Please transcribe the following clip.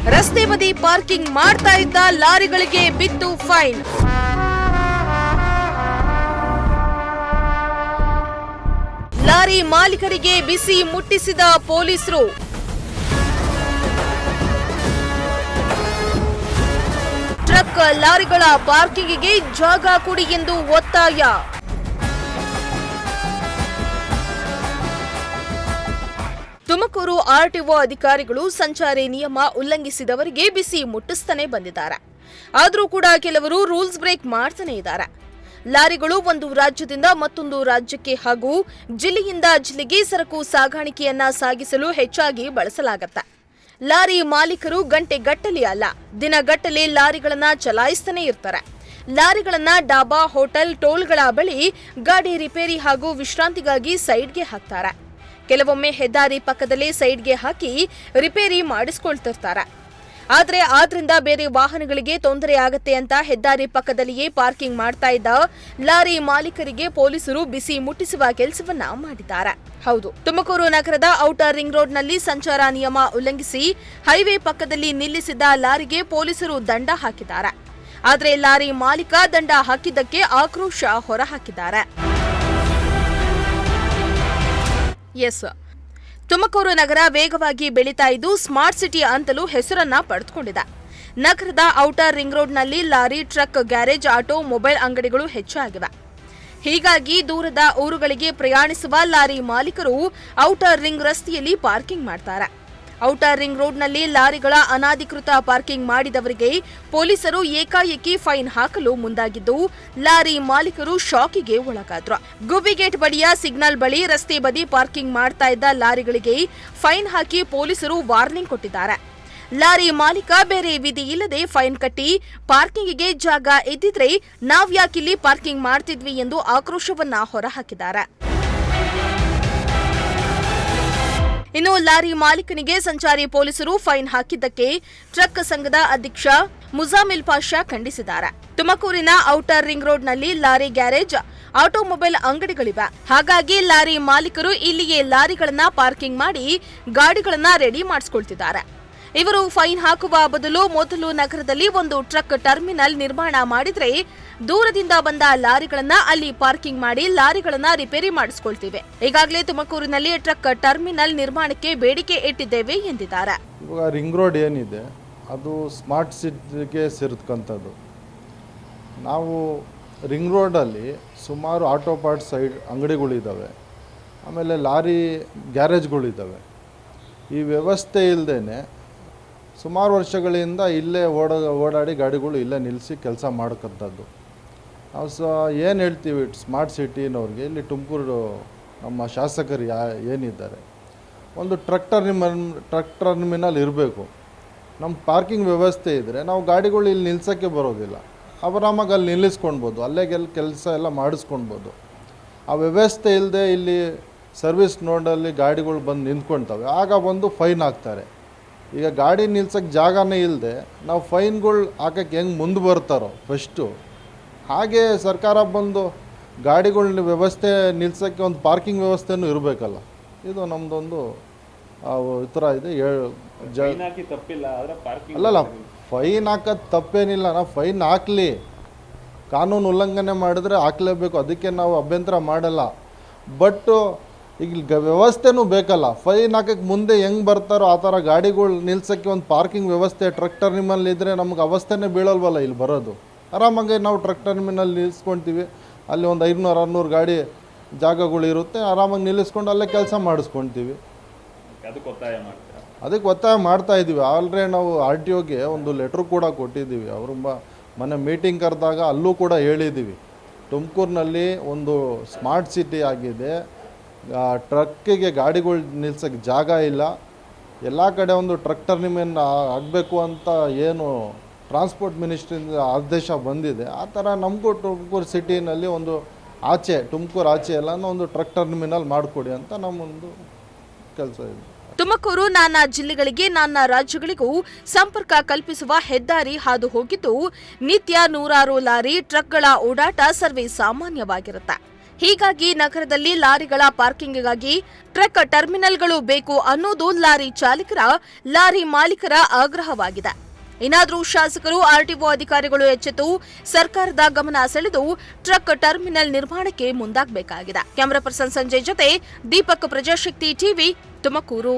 ರಸ್ತೆ ಬದಿ ಪಾರ್ಕಿಂಗ್ ಮಾಡ್ತಾ ಇದ್ದ ಲಾರಿಗಳಿಗೆ ಬಿತ್ತು ಫೈನ್. ಲಾರಿ ಮಾಲೀಕರಿಗೆ ಬಿಸಿ ಮುಟ್ಟಿಸಿದ ಪೊಲೀಸರು. ಟ್ರಕ್ ಲಾರಿಗಳ ಪಾರ್ಕಿಂಗಿಗೆ ಜಾಗ ಕೊಡಿ ಎಂದು ಒತ್ತಾಯ. ತುಮಕೂರು ಆರ್ಟಿಒ ಅಧಿಕಾರಿಗಳು ಸಂಚಾರಿ ನಿಯಮ ಉಲ್ಲಂಘಿಸಿದವರಿಗೆ ಬಿಸಿ ಮುಟ್ಟಿಸ್ತಾನೆ ಬಂದಿದ್ದಾರೆ. ಆದರೂ ಕೂಡ ಕೆಲವರು ರೂಲ್ಸ್ ಬ್ರೇಕ್ ಮಾಡ್ತಾನೆ ಇದ್ದಾರೆ. ಲಾರಿಗಳು ಒಂದು ರಾಜ್ಯದಿಂದ ಮತ್ತೊಂದು ರಾಜ್ಯಕ್ಕೆ ಹಾಗೂ ಜಿಲ್ಲೆಯಿಂದ ಜಿಲ್ಲೆಗೆ ಸರಕು ಸಾಗಾಣಿಕೆಯನ್ನ ಸಾಗಿಸಲು ಹೆಚ್ಚಾಗಿ ಬಳಸಲಾಗುತ್ತೆ. ಲಾರಿ ಮಾಲೀಕರು ಗಂಟೆಗಟ್ಟಲೆ ಅಲ್ಲ, ದಿನಗಟ್ಟಲೆ ಲಾರಿಗಳನ್ನ ಚಲಾಯಿಸ್ತಾನೆ ಇರ್ತಾರೆ. ಲಾರಿಗಳನ್ನ ಡಾಬಾ, ಹೋಟೆಲ್, ಟೋಲ್ಗಳ ಬಳಿ ಗಾಡಿ ರಿಪೇರಿ ಹಾಗೂ ವಿಶ್ರಾಂತಿಗಾಗಿ ಸೈಡ್ಗೆ ಹಾಕ್ತಾರೆ. ಕೆಲವೊಮ್ಮೆ ಹೆದ್ದಾರಿ ಪಕ್ಕದಲ್ಲೇ ಸೈಡ್ಗೆ ಹಾಕಿ ರಿಪೇರಿ ಮಾಡಿಸ್ಕೊಳ್ತಿರ್ತಾರೆ. ಆದರೆ ಆದ್ರಿಂದ ಬೇರೆ ವಾಹನಗಳಿಗೆ ತೊಂದರೆ ಆಗತ್ತೆ ಅಂತ ಹೆದ್ದಾರಿ ಪಕ್ಕದಲ್ಲಿಯೇ ಪಾರ್ಕಿಂಗ್ ಮಾಡ್ತಾ ಇದ್ದ ಲಾರಿ ಮಾಲೀಕರಿಗೆ ಪೊಲೀಸರು ಬಿಸಿ ಮುಟ್ಟಿಸುವ ಕೆಲಸವನ್ನ ಮಾಡಿದ್ದಾರೆ. ಹೌದು, ತುಮಕೂರು ನಗರದ ಔಟರ್ ರಿಂಗ್ ರೋಡ್ನಲ್ಲಿ ಸಂಚಾರ ನಿಯಮ ಉಲ್ಲಂಘಿಸಿ ಹೈವೇ ಪಕ್ಕದಲ್ಲಿ ನಿಲ್ಲಿಸಿದ್ದ ಲಾರಿಗೆ ಪೊಲೀಸರು ದಂಡ ಹಾಕಿದ್ದಾರೆ. ಆದರೆ ಲಾರಿ ಮಾಲೀಕ ದಂಡ ಹಾಕಿದ್ದಕ್ಕೆ ಆಕ್ರೋಶ ಹೊರಹಾಕಿದ್ದಾರೆ. ತುಮಕೂರು ನಗರ ವೇಗವಾಗಿ ಬೆಳೀತಾ ಇದ್ದು ಸ್ಮಾರ್ಟ್ ಸಿಟಿ ಅಂತಲೂ ಹೆಸರನ್ನ ಪಡೆದುಕೊಂಡಿದೆ. ನಗರದ ಔಟರ್ ರಿಂಗ್ ರೋಡ್ನಲ್ಲಿ lorry, truck, garage, auto, mobile ಅಂಗಡಿಗಳು ಹೆಚ್ಚಾಗಿವೆ. ಹೀಗಾಗಿ ದೂರದ ಊರುಗಳಿಗೆ ಪ್ರಯಾಣಿಸುವ ಲಾರಿ ಮಾಲೀಕರು ಔಟರ್ ರಿಂಗ್ ರಸ್ತೆಯಲ್ಲಿ ಪಾರ್ಕಿಂಗ್ ಮಾಡ್ತಾರೆ. ಔಟರ್ ರಿಂಗ್ ರೋಡ್ನಲ್ಲಿ ಲಾರಿಗಳ ಅನಧಿಕೃತ ಪಾರ್ಕಿಂಗ್ ಮಾಡಿದವರಿಗೆ ಪೊಲೀಸರು ಏಕಾಏಕಿ ಫೈನ್ ಹಾಕಲು ಮುಂದಾಗಿದ್ದು, ಲಾರಿ ಮಾಲೀಕರು ಶಾಕಿಗೆ ಒಳಗಾದ್ರು. ಗುಬ್ಬಿಗೇಟ್ ಬಳಿಯ ಸಿಗ್ನಲ್ ಬಳಿ ರಸ್ತೆ ಬದಿ ಪಾರ್ಕಿಂಗ್ ಮಾಡ್ತಾ ಇದ್ದ ಲಾರಿಗಳಿಗೆ ಫೈನ್ ಹಾಕಿ ಪೊಲೀಸರು ವಾರ್ನಿಂಗ್ ಕೊಟ್ಟಿದ್ದಾರೆ. ಲಾರಿ ಮಾಲೀಕ ಬೇರೆ ವಿಧಿ ಇಲ್ಲದೆ ಫೈನ್ ಕಟ್ಟಿ ಪಾರ್ಕಿಂಗಿಗೆ ಜಾಗ ಇದ್ದಿದ್ರೆ ನಾವ್ಯಾಕಿಲ್ಲಿ ಪಾರ್ಕಿಂಗ್ ಮಾಡ್ತಿದ್ವಿ ಎಂದು ಆಕ್ರೋಶವನ್ನ ಹೊರಹಾಕಿದ್ದಾರೆ. ಇನ್ನು ಲಾರಿ ಮಾಲೀಕನಿಗೆ ಸಂಚಾರಿ ಪೊಲೀಸರು ಫೈನ್ ಹಾಕಿದ್ದಕ್ಕೆ ಟ್ರಕ್ ಸಂಘದ ಅಧ್ಯಕ್ಷ ಮುಜಾಮಿಲ್ ಪಾಷಾ ಖಂಡಿಸಿದ್ದಾರೆ. ತುಮಕೂರಿನ ಔಟರ್ ರಿಂಗ್ ರೋಡ್ನಲ್ಲಿ ಲಾರಿ ಗ್ಯಾರೇಜ್, ಆಟೋಮೊಬೈಲ್ ಅಂಗಡಿಗಳಿವೆ. ಹಾಗಾಗಿ ಲಾರಿ ಮಾಲೀಕರು ಇಲ್ಲಿಯೇ ಲಾರಿಗಳನ್ನ ಪಾರ್ಕಿಂಗ್ ಮಾಡಿ ಗಾಡಿಗಳನ್ನ ರೆಡಿ ಮಾಡಿಸ್ಕೊಳ್ತಿದ್ದಾರೆ. ಇವರು ಫೈನ್ ಹಾಕುವ ಬದಲು ಮೊದಲು ನಗರದಲ್ಲಿ ಒಂದು ಟ್ರಕ್ ಟರ್ಮಿನಲ್ ನಿರ್ಮಾಣ ಮಾಡಿದ್ರೆ ದೂರದಿಂದ ಬಂದ ಲಾರಿಗಳನ್ನ ಅಲ್ಲಿ ಪಾರ್ಕಿಂಗ್ ಮಾಡಿ ಲಾರಿಗಳನ್ನ ರಿಪೇರಿ ಮಾಡಿಸ್ಕೊಳ್ತೀವಿ. ಈಗಾಗಲೇ ತುಮಕೂರಿನಲ್ಲಿ ಟ್ರಕ್ ಟರ್ಮಿನಲ್ ನಿರ್ಮಾಣಕ್ಕೆ ಬೇಡಿಕೆ ಇಟ್ಟಿದ್ದೇವೆ ಎಂದಿದ್ದಾರೆ. ಇವಾಗ ರಿಂಗ್ ರೋಡ್ ಏನಿದೆ ಅದು ಸ್ಮಾರ್ಟ್ ಸಿಟಿಗೆ ಸೇರಿದ್ಕಂಥದ್ದು. ನಾವು ರಿಂಗ್ ರೋಡಲ್ಲಿ ಸುಮಾರು ಆಟೋ ಪಾರ್ಟ್ ಸೈಡ್ ಅಂಗಡಿಗಳಿದ್ದಾವೆ, ಆಮೇಲೆ ಲಾರಿ ಗ್ಯಾರೇಜ್ಗಳಿದ್ದಾವೆ. ಈ ವ್ಯವಸ್ಥೆ ಇಲ್ಲದೇ ಸುಮಾರು ವರ್ಷಗಳಿಂದ ಇಲ್ಲೇ ಓಡಾಡಿ ಗಾಡಿಗಳು ಇಲ್ಲೇ ನಿಲ್ಲಿಸಿ ಕೆಲಸ ಮಾಡ್ಕೊಂಥದ್ದು. ನಾವು ಏನು ಹೇಳ್ತೀವಿ ಸ್ಮಾರ್ಟ್ ಸಿಟಿನವ್ರಿಗೆ, ಇಲ್ಲಿ ತುಮಕೂರು ನಮ್ಮ ಶಾಸಕರು ಏನಿದ್ದಾರೆ, ಒಂದು ಟ್ರಕ್ ಟರ್ಮಿನಲ್ ಇರಬೇಕು. ನಮ್ಮ ಪಾರ್ಕಿಂಗ್ ವ್ಯವಸ್ಥೆ ಇದ್ದರೆ ನಾವು ಗಾಡಿಗಳು ಇಲ್ಲಿ ನಿಲ್ಸೋಕ್ಕೆ ಬರೋದಿಲ್ಲ, ಆರಾಮಾಗಿ ಅಲ್ಲಿ ನಿಲ್ಲಿಸ್ಕೊಳ್ಬೋದು, ಅಲ್ಲೇ ಕೆಲಸ ಎಲ್ಲ ಮಾಡಿಸ್ಕೊಳ್ಬೋದು. ಆ ವ್ಯವಸ್ಥೆ ಇಲ್ಲದೆ ಇಲ್ಲಿ ಸರ್ವಿಸ್ ನೋಡಲ್ಲಿ ಗಾಡಿಗಳು ಬಂದು ನಿಂತ್ಕೊಳ್ತವೆ, ಆಗ ಬಂದು ಫೈನ್ ಹಾಕ್ತಾರೆ. ಈಗ ಗಾಡಿ ನಿಲ್ಸೋಕ್ಕೆ ಜಾಗನೇ ಇಲ್ಲದೆ ನಾವು ಫೈನ್ಗಳು ಹಾಕೋಕ್ಕೆ ಹೆಂಗೆ ಮುಂದೆ ಬರ್ತಾರೋ ಫಸ್ಟು, ಹಾಗೆ ಸರ್ಕಾರ ಬಂದು ಗಾಡಿಗಳನ್ನ ವ್ಯವಸ್ಥೆ ನಿಲ್ಸೋಕ್ಕೆ ಒಂದು ಪಾರ್ಕಿಂಗ್ ವ್ಯವಸ್ಥೆನೂ ಇರಬೇಕಲ್ಲ. ಇದು ನಮ್ಮದೊಂದು ಈ ಥರ ಇದೆ. ಅಲ್ಲಲ್ಲ, ಫೈನ್ ಹಾಕೋದು ತಪ್ಪೇನಿಲ್ಲ, ನಾವು ಫೈನ್ ಹಾಕಲಿ, ಕಾನೂನು ಉಲ್ಲಂಘನೆ ಮಾಡಿದ್ರೆ ಹಾಕಲೇಬೇಕು, ಅದಕ್ಕೆ ನಾವು ಅಭ್ಯಂತರ ಮಾಡಲ್ಲ. ಬಟ್ ಈಗ ವ್ಯವಸ್ಥೆನೂ ಬೇಕಲ್ಲ. ಫೈನ್ ಹಾಕೋಕ್ಕೆ ಮುಂದೆ ಹೆಂಗೆ ಬರ್ತಾರೋ ಆ ಥರ ಗಾಡಿಗಳು ನಿಲ್ಸೋಕ್ಕೆ ಒಂದು ಪಾರ್ಕಿಂಗ್ ವ್ಯವಸ್ಥೆ ಟ್ರಕ್ ಟರ್ಮಿನಲ್ ಇದ್ದರೆ ನಮ್ಗೆ ಅವಸ್ಥೆನೇ ಬೀಳಲ್ವಲ್ಲ ಇಲ್ಲಿ ಬರೋದು. ಆರಾಮಾಗಿ ನಾವು ಟ್ರಕ್ ಟರ್ಮಿನಲ್ ನಿಲ್ಲಿಸ್ಕೊಳ್ತೀವಿ, ಅಲ್ಲಿ ಒಂದು 500-600 ಗಾಡಿ ಜಾಗಗಳಿರುತ್ತೆ, ಆರಾಮಾಗಿ ನಿಲ್ಲಿಸ್ಕೊಂಡು ಅಲ್ಲೇ ಕೆಲಸ ಮಾಡಿಸ್ಕೊಳ್ತೀವಿ. ಅದಕ್ಕೆ ಒತ್ತಾಯ ಮಾಡ್ತಾ ಇದ್ದೀವಿ. ಆಲ್ರೆಡಿ ನಾವು RTOಗೆ ಒಂದು ಲೆಟ್ರ್ ಕೂಡ ಕೊಟ್ಟಿದ್ದೀವಿ. ಅವರು ಮೊನ್ನೆ ಮೀಟಿಂಗ್ ಕರೆದಾಗ ಅಲ್ಲೂ ಕೂಡ ಹೇಳಿದ್ದೀವಿ, ತುಮಕೂರಿನಲ್ಲಿ ಒಂದು ಸ್ಮಾರ್ಟ್ ಸಿಟಿ ಆಗಿದೆ, ಟ್ರಕ್ಕಿಗೆ ಗಾಡಿಗಳು ನಿಲ್ಸೋಕ್ಕೆ ಜಾಗ ಇಲ್ಲ, ಎಲ್ಲ ಕಡೆ ಒಂದು ಟ್ರಕ್ ಟರ್ಮಿನಲ್ ಆಗಬೇಕು ಅಂತ ಏನು ಟ್ರಾನ್ಸ್ಪೋರ್ಟ್ ಮಿನಿಸ್ಟ್ರಿಂದ ಆದೇಶ ಬಂದಿದೆ, ಆ ಥರ ನಮಗೂ ತುಮಕೂರು ಸಿಟಿನಲ್ಲಿ ಒಂದು ಆಚೆ, ತುಮಕೂರು ಆಚೆ ಎಲ್ಲ ಒಂದು ಟ್ರಕ್ ಟರ್ಮಿನಲ್ ಮಾಡಿಕೊಡಿ ಅಂತ ನಮ್ಮೊಂದು ಕೆಲಸ ಇದೆ. ತುಮಕೂರು ನಾನಾ ಜಿಲ್ಲೆಗಳಿಗೆ ನಾನಾ ರಾಜ್ಯಗಳಿಗೂ ಸಂಪರ್ಕ ಕಲ್ಪಿಸುವ ಹೆದ್ದಾರಿ ಹಾದು ಹೋಗಿದ್ದು ನಿತ್ಯ ನೂರಾರು ಲಾರಿ, ಟ್ರಕ್ಗಳ ಓಡಾಟ ಸರ್ವೇ ಸಾಮಾನ್ಯವಾಗಿರುತ್ತೆ. ಹೀಗಾಗಿ ನಗರದಲ್ಲಿ ಲಾರಿಗಳ ಪಾರ್ಕಿಂಗ್ಗಾಗಿ ಟ್ರಕ್ ಟರ್ಮಿನಲ್ಗಳು ಬೇಕು ಅನ್ನೋದು ಲಾರಿ ಚಾಲಕರ, ಲಾರಿ ಮಾಲೀಕರ ಆಗ್ರಹವಾಗಿದೆ. ಇನ್ನಾದರೂ ಶಾಸಕರು, ಆರ್ಟಿಒ ಅಧಿಕಾರಿಗಳು ಎಚ್ಚೆತ್ತು ಸರ್ಕಾರದ ಗಮನ ಸೆಳೆದು ಟ್ರಕ್ ಟರ್ಮಿನಲ್ ನಿರ್ಮಾಣಕ್ಕೆ ಮುಂದಾಗಬೇಕಾಗಿದೆ. ಕ್ಯಾಮರಾ ಪರ್ಸನ್ ಸಂಜಯ್ ಜೊತೆ ದೀಪಕ್, ಪ್ರಜಾಶಕ್ತಿ ಟಿವಿ, ತುಮಕೂರು.